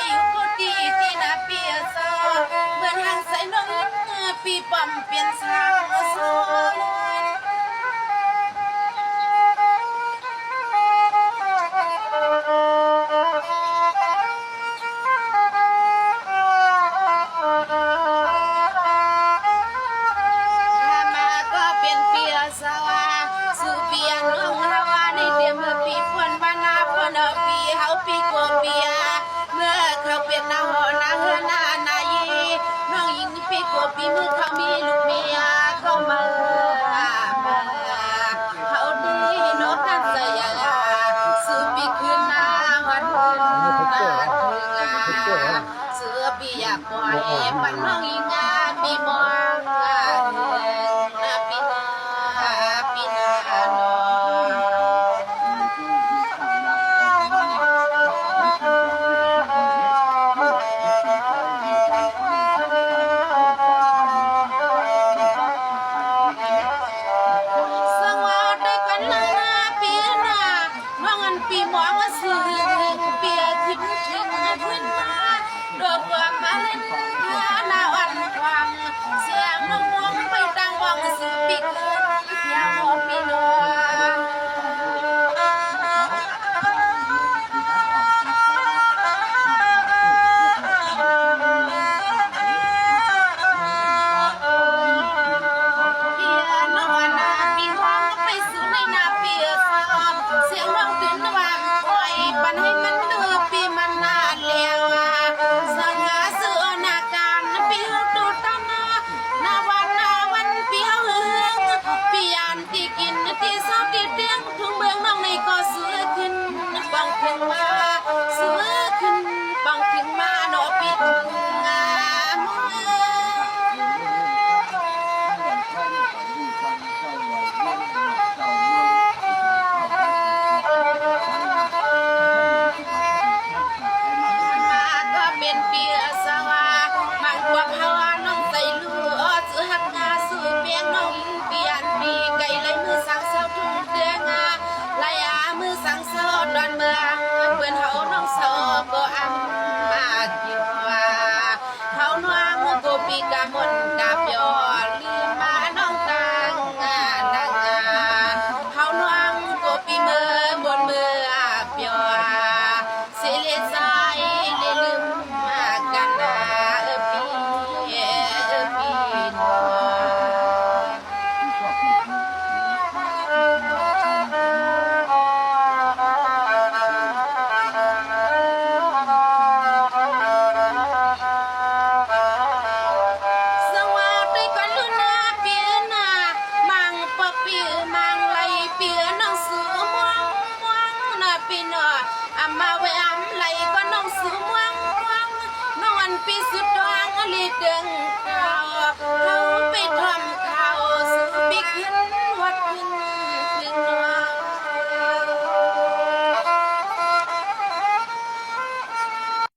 อยู่กูตีที่นาเปียซอเหมือนหันใส่น้องปีปอมเปลี่ยนสางโซปีมือเขามีลูกเมียเข้ามาเขาดีนกกันใจยาซื้อปีคืนมาวันเพิ่นมาถึงซื้อปีอยากปล่อยปันน้องยิงปีมองปีนาโนปีมองสื่อเปียทิ้งทิ้งขึ้นมาดอกบัวมาเล่นหน้าวันฟังเสียงน้องมองไปตั้งวังสื่อปีเกินยาวปีนสังโซดอนเมืองเพื่อนเขาน้องโซก็อันมาจิว่าเขาหน้ามือโกปีกามนกาบยอลืมมาน้องตังนางเขาหน้ามือโกปีมือบนมือเปียวเสียเลใจเลลืมมากันปีนมาไว้อำไหลก็น้องสูม่วงน้องอันปีสุดดวงลีดึง